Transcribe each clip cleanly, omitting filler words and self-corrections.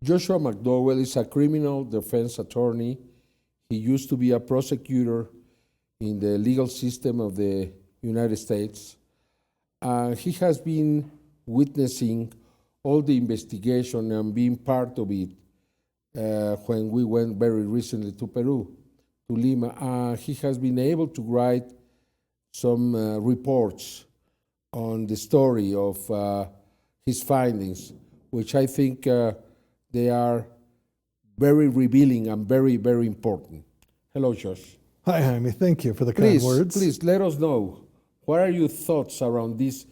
Joshua McDowell is a criminal defense attorney. He used to be a prosecutor in the legal system of the United States. He has been witnessing all the investigation and being part of it when we went very recently to Peru, to Lima. He has been able to write some reports on the story of his findings, which I think they are very revealing and very, very important. Hello, Josh. Hi, Jaime. Thank you for the kind words. Please let us know, what are your thoughts around this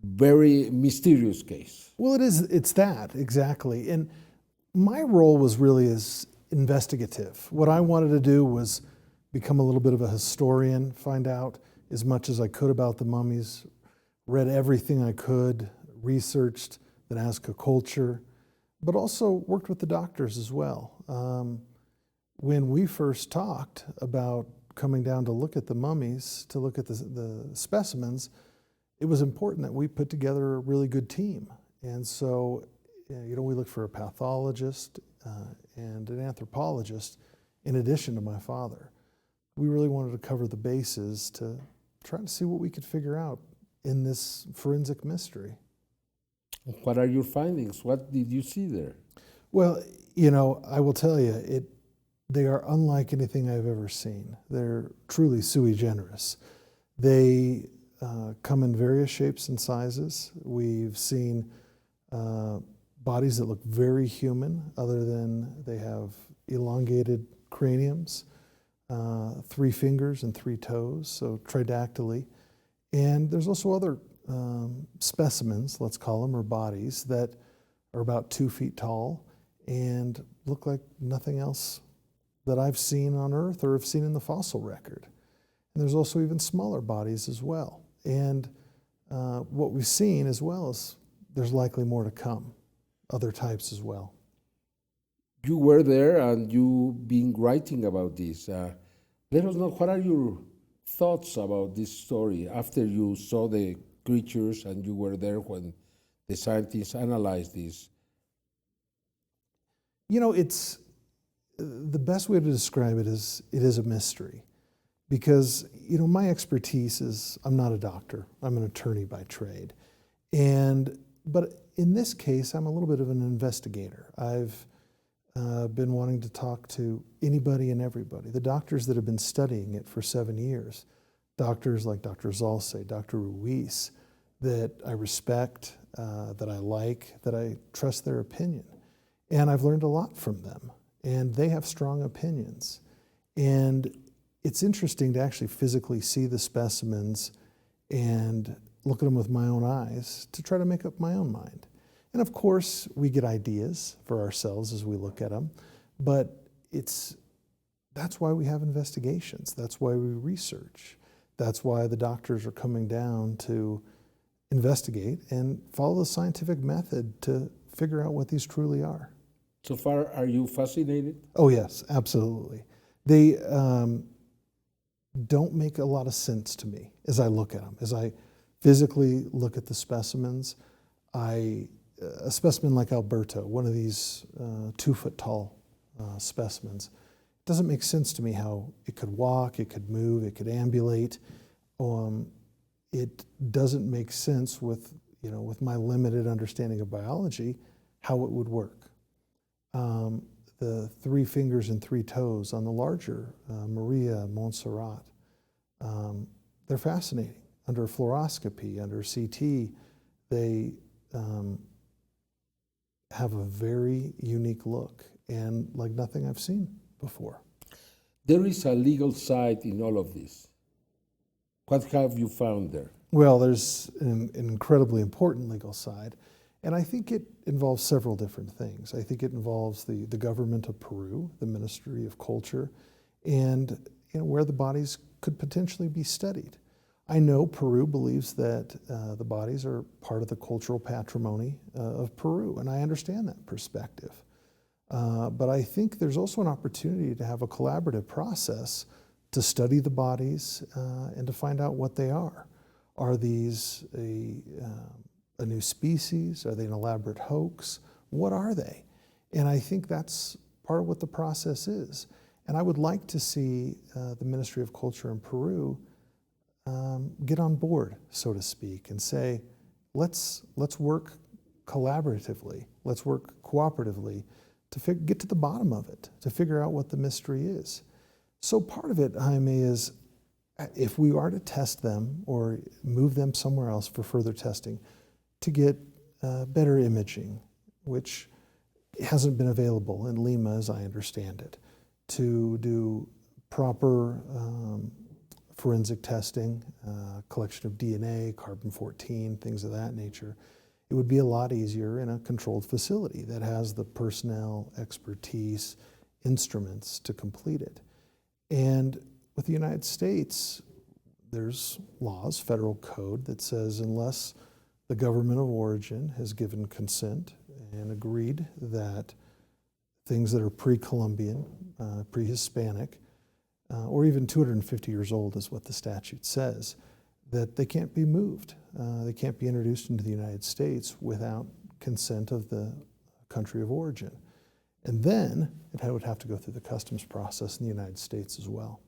very mysterious case? Well, it's that, exactly. And my role was really as investigative. What I wanted to do was become a little bit of a historian, find out as much as I could about the mummies, read everything I could, researched the Nazca culture, but also worked with the doctors as well. When we first talked about coming down to look at the mummies, to look at the specimens, it was important that we put together a really good team. And so, we looked for a pathologist and an anthropologist in addition to my father. We really wanted to cover the bases to try to see what we could figure out in this forensic mystery. What are your findings? What did you see there? Well, I will tell you, they are unlike anything I've ever seen. They're truly sui generis. They come in various shapes and sizes. We've seen bodies that look very human, other than they have elongated craniums, 3 fingers and 3 toes, so tridactyly. And there's also other specimens, let's call them, or bodies that are about 2 feet tall and look like nothing else that I've seen on Earth or have seen in the fossil record. And there's also even smaller bodies as well. And what we've seen as well is there's likely more to come, other types as well. You were there and you've been writing about this. Let us know, what are your thoughts about this story after you saw the creatures and you were there when the scientists analyzed this? It's the best way to describe it is a mystery, because my expertise is, I'm not a doctor, I'm an attorney by trade, but in this case I'm a little bit of an investigator. I've been wanting to talk to anybody and everybody, the doctors that have been studying it for 7 years, doctors like Dr. Zalce, Dr. Ruiz, that I respect, that I like, that I trust their opinion. And I've learned a lot from them, and they have strong opinions. And it's interesting to actually physically see the specimens and look at them with my own eyes to try to make up my own mind. And of course, we get ideas for ourselves as we look at them, but that's why we have investigations. That's why we research. That's why the doctors are coming down to investigate and follow the scientific method to figure out what these truly are. So far, are you fascinated? Oh yes, absolutely. They don't make a lot of sense to me as I look at them. As I physically look at the specimens, a specimen like Alberto, one of these 2 foot tall specimens, doesn't make sense to me how it could walk, it could move, it could ambulate. It doesn't make sense with my limited understanding of biology, how it would work. The 3 fingers and 3 toes on the larger Maria Montserrat, they're fascinating. Under fluoroscopy, under CT, they have a very unique look and like nothing I've seen before. There is a legal side in all of this. What have you found there? Well, there's an incredibly important legal side, and I think it involves several different things. I think it involves the government of Peru, the Ministry of Culture, and where the bodies could potentially be studied. I know Peru believes that the bodies are part of the cultural patrimony of Peru, and I understand that perspective. But I think there's also an opportunity to have a collaborative process to study the bodies and to find out what they are. Are these a new species? Are they an elaborate hoax? What are they? And I think that's part of what the process is. And I would like to see the Ministry of Culture in Peru get on board, so to speak, and say, let's work collaboratively, let's work cooperatively to get to the bottom of it, to figure out what the mystery is. So part of it, Jaime, is if we are to test them or move them somewhere else for further testing, to get better imaging, which hasn't been available in Lima as I understand it, to do proper forensic testing, collection of DNA, carbon-14, things of that nature. It would be a lot easier in a controlled facility that has the personnel, expertise, instruments to complete it. And with the United States, there's laws, federal code, that says unless the government of origin has given consent and agreed that things that are pre-Columbian, pre-Hispanic, or even 250 years old is what the statute says, that they can't be moved. They can't be introduced into the United States without consent of the country of origin. And then it would have to go through the customs process in the United States as well.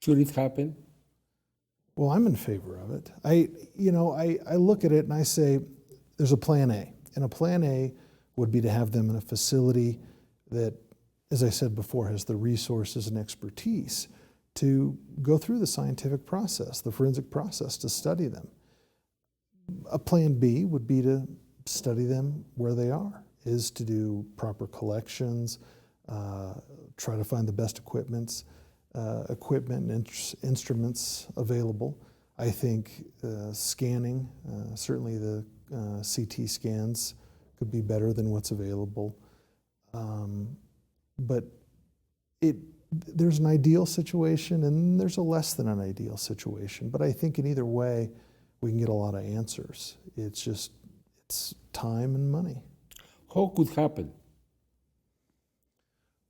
Should it happen? Well, I'm in favor of it. I look at it and I say, there's a plan A. And a plan A would be to have them in a facility that, as I said before, has the resources and expertise to go through the scientific process, the forensic process, to study them. A plan B would be to study them where they are, is to do proper collections, try to find the best equipment and instruments available. I think scanning, certainly the CT scans could be better than what's available. But there's an ideal situation and there's a less than an ideal situation. But I think in either way, we can get a lot of answers. It's time and money. How could happen?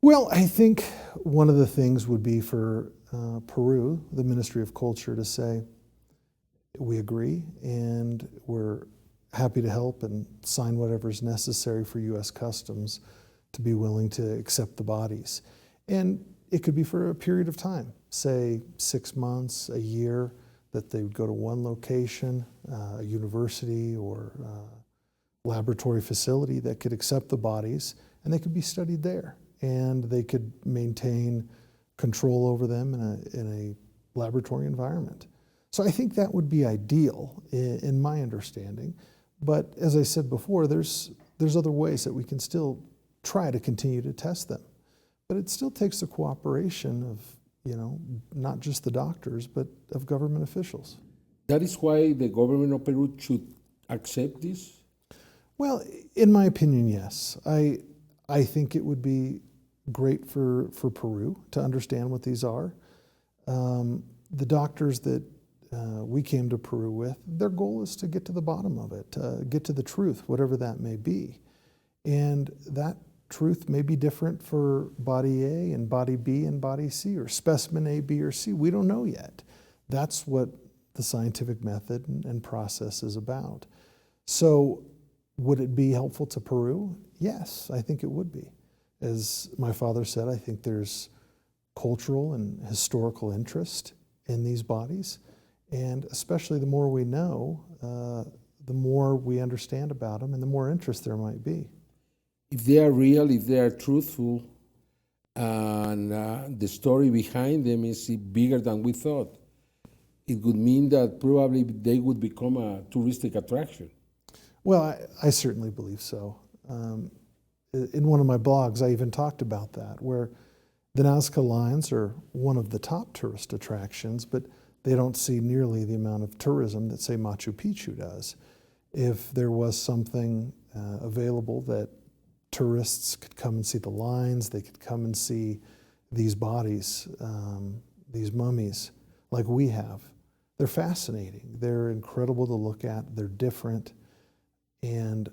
Well, I think one of the things would be for Peru, the Ministry of Culture, to say, we agree and we're happy to help and sign whatever's necessary for U.S. Customs to be willing to accept the bodies. And it could be for a period of time, say 6 months, a year, that they would go to one location, a university or laboratory facility that could accept the bodies, and they could be studied there. And they could maintain control over them in a laboratory environment. So I think that would be ideal in my understanding. But as I said before, there's other ways that we can still try to continue to test them. But it still takes the cooperation of, not just the doctors, but of government officials. That is why the government of Peru should accept this? Well, in my opinion, yes. I think it would be great for Peru to understand what these are. The doctors that we came to Peru with, their goal is to get to the bottom of it, get to the truth, whatever that may be. And that truth may be different for body A and body B and body C, or specimen A, B, or C. We don't know yet. That's what the scientific method and process is about. So would it be helpful to Peru? Yes, I think it would be. As my father said, I think there's cultural and historical interest in these bodies. And especially the more we know, the more we understand about them and the more interest there might be. If they are real, if they are truthful, and the story behind them is bigger than we thought, it would mean that probably they would become a touristic attraction. Well, I certainly believe so. In one of my blogs, I even talked about that, where the Nazca Lines are one of the top tourist attractions, but they don't see nearly the amount of tourism that, say, Machu Picchu does. If there was something available that tourists could come and see the lines, they could come and see these bodies, these mummies, like we have. They're fascinating. They're incredible to look at. They're different. And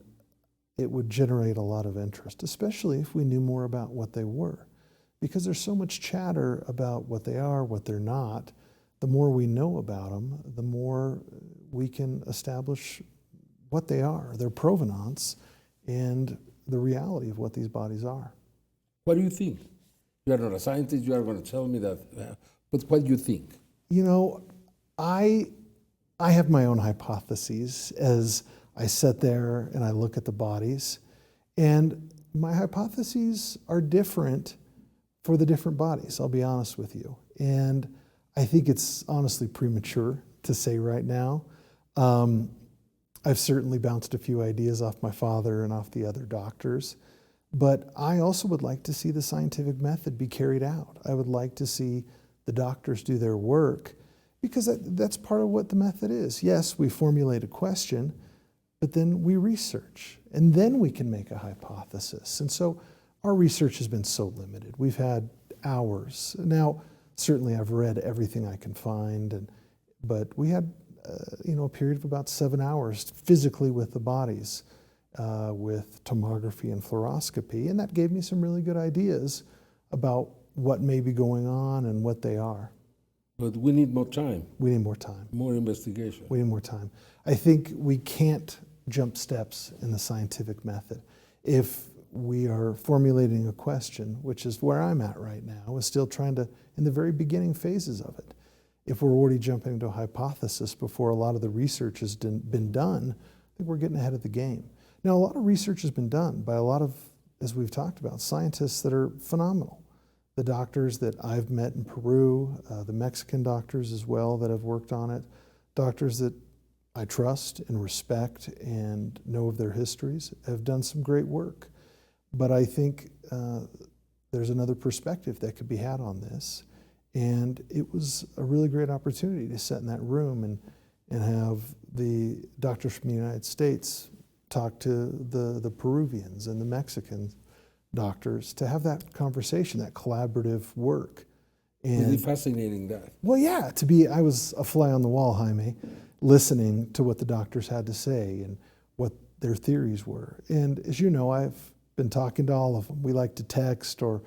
it would generate a lot of interest, especially if we knew more about what they were. Because there's so much chatter about what they are, what they're not. The more we know about them, the more we can establish what they are, their provenance, and the reality of what these bodies are. What do you think? You are not a scientist, you are going to tell me that, but what do you think? You know, I have my own hypotheses as I sit there and I look at the bodies, and my hypotheses are different for the different bodies, I'll be honest with you. And I think it's honestly premature to say right now. I've certainly bounced a few ideas off my father and off the other doctors, but I also would like to see the scientific method be carried out. I would like to see the doctors do their work, because that's part of what the method is. Yes, we formulate a question, but then we research, and then we can make a hypothesis. And so our research has been so limited. We've had hours. Now, certainly I've read everything I can find, but we had a period of about 7 hours physically with the bodies, with tomography and fluoroscopy, and that gave me some really good ideas about what may be going on and what they are. But we need more time. We need more time. More investigation. We need more time. I think we can't jump steps in the scientific method. If we are formulating a question, which is where I'm at right now, we're still trying to, in the very beginning phases of it, if we're already jumping to a hypothesis before a lot of the research has been done, I think we're getting ahead of the game. Now, a lot of research has been done by a lot of, as we've talked about, scientists that are phenomenal. The doctors that I've met in Peru, the Mexican doctors as well that have worked on it, doctors that I trust and respect and know of their histories, have done some great work. But I think there's another perspective that could be had on this. And it was a really great opportunity to sit in that room and have the doctors from the United States talk to the Peruvians and the Mexican doctors, to have that conversation, that collaborative work. And really fascinating that. Well, yeah, I was a fly on the wall, Jaime, listening to what the doctors had to say and what their theories were. And as you know, I've been talking to all of them. We like to text or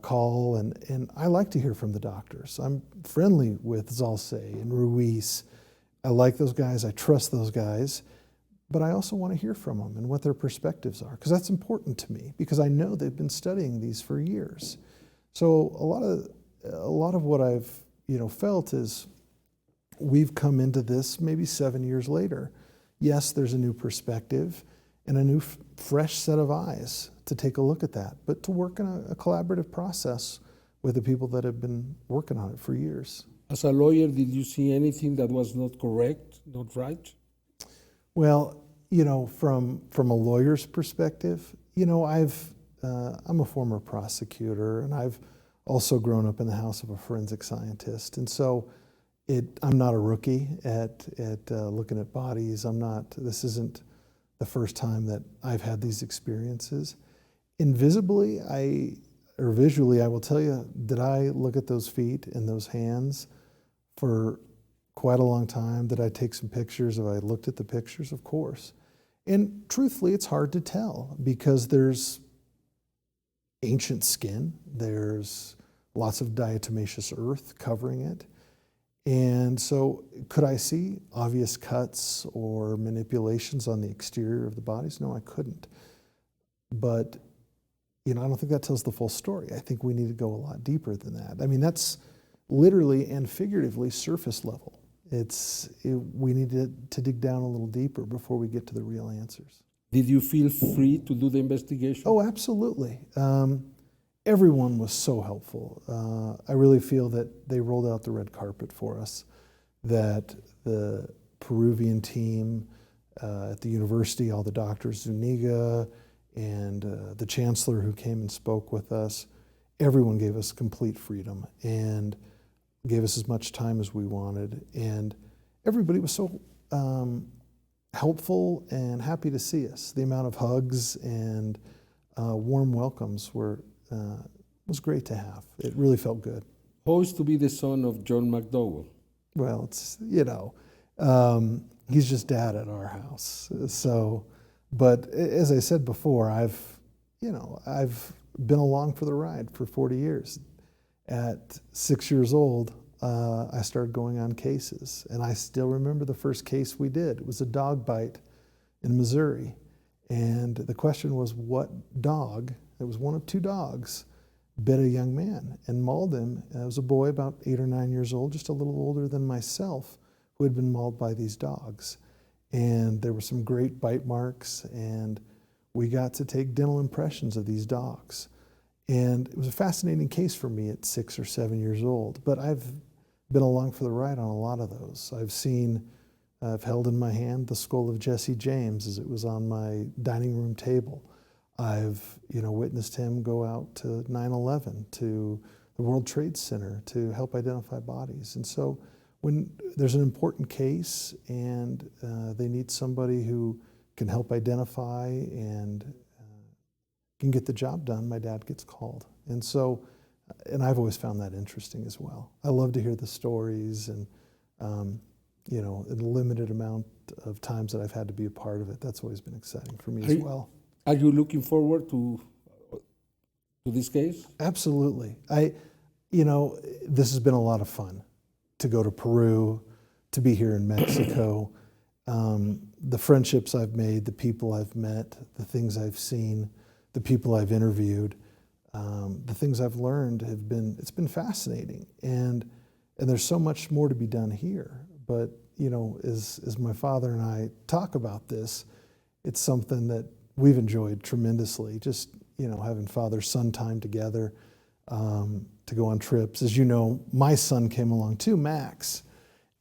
call, and I like to hear from the doctors. I'm friendly with Zalce and Ruiz. I like those guys, I trust those guys, but I also want to hear from them and what their perspectives are, because that's important to me, because I know they've been studying these for years. So a lot of what I've felt is we've come into this maybe 7 years later. Yes, there's a new perspective and a new fresh set of eyes to take a look at that, but to work in a collaborative process with the people that have been working on it for years. As a lawyer, did you see anything that was not correct, not right? Well, from a lawyer's perspective, I'm a former prosecutor, and I've also grown up in the house of a forensic scientist, and so I'm not a rookie at looking at bodies. This isn't the first time that I've had these experiences. Visually, I will tell you that I look at those feet and those hands for quite a long time. Did I take some pictures? Have I looked at the pictures? Of course. And truthfully, it's hard to tell because there's ancient skin. There's lots of diatomaceous earth covering it. And so could I see obvious cuts or manipulations on the exterior of the bodies? No, I couldn't. But, I don't think that tells the full story. I think we need to go a lot deeper than that. I mean, that's literally and figuratively surface level. We need to dig down a little deeper before we get to the real answers. Did you feel free to do the investigation? Oh, absolutely. Everyone was so helpful. I really feel that they rolled out the red carpet for us, that the Peruvian team at the university, all the doctors, Zuniga, and the chancellor who came and spoke with us, everyone gave us complete freedom and gave us as much time as we wanted. And everybody was so helpful and happy to see us. The amount of hugs and warm welcomes was great to have. It really felt good. How is to be the son of John McDowell? Well, he's just dad at our house. So, but as I said before, I've been along for the ride for 40 years. At 6 years old, I started going on cases, and I still remember the first case we did. It was a dog bite in Missouri, And the question was, what dog, it was one of two dogs, bit a young man and mauled him. It was a boy about 8 or 9 years old, just a little older than myself, who had been mauled by these dogs. And there were some great bite marks, and we got to take dental impressions of these dogs. And it was a fascinating case for me at 6 or 7 years old, but I've been along for the ride on a lot of those. I've held in my hand the skull of Jesse James as it was on my dining room table. I've witnessed him go out to 9/11, to the World Trade Center to help identify bodies. And so when there's an important case and they need somebody who can help identify and can get the job done, my dad gets called. And so, and I've always found that interesting as well. I love to hear the stories, and in the limited amount of times that I've had to be a part of it, that's always been exciting for me as well. Are you looking forward to this case? Absolutely. This has been a lot of fun to go to Peru, to be here in Mexico. The friendships I've made, the people I've met, the things I've seen, the people I've interviewed, the things I've learned it's been fascinating. And there's so much more to be done here. But, as my father and I talk about this, it's something that we've enjoyed tremendously, just, having father-son time together, to go on trips. As you know, my son came along too, Max,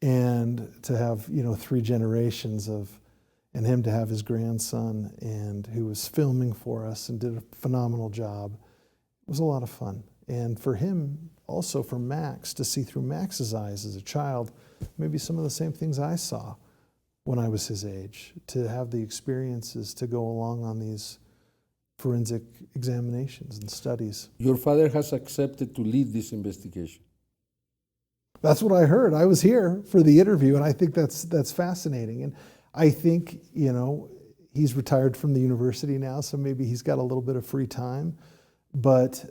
and to have, 3 generations and him to have his grandson, and who was filming for us and did a phenomenal job. It was a lot of fun. And for him, also for Max, to see through Max's eyes as a child, maybe some of the same things I saw when I was his age, to have the experiences to go along on these forensic examinations and studies. Your father has accepted to lead this investigation. That's what I heard. I was here for the interview, and I think that's fascinating. And I think, he's retired from the university now, so maybe he's got a little bit of free time. But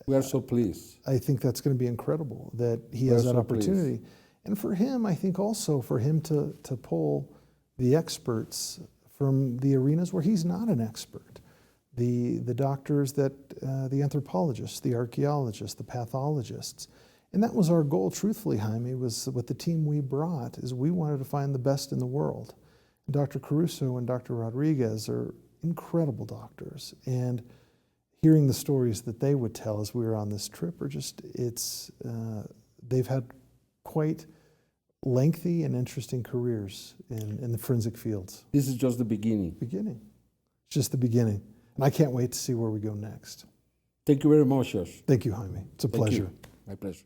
we are so pleased. I think that's going to be incredible that he has that opportunity. And for him, I think also for him to pull the experts from the arenas where he's not an expert, the doctors that, the anthropologists, the archaeologists, the pathologists. And that was our goal, truthfully, Jaime, was with the team we brought, is we wanted to find the best in the world. And Dr. Caruso and Dr. Rodriguez are incredible doctors. And hearing the stories that they would tell as we were on this trip are just, they've had quite lengthy and interesting careers in the forensic fields. This is just the beginning. It's just the beginning. And I can't wait to see where we go next. Thank you very much, Josh. Thank you, Jaime. It's a pleasure. My pleasure.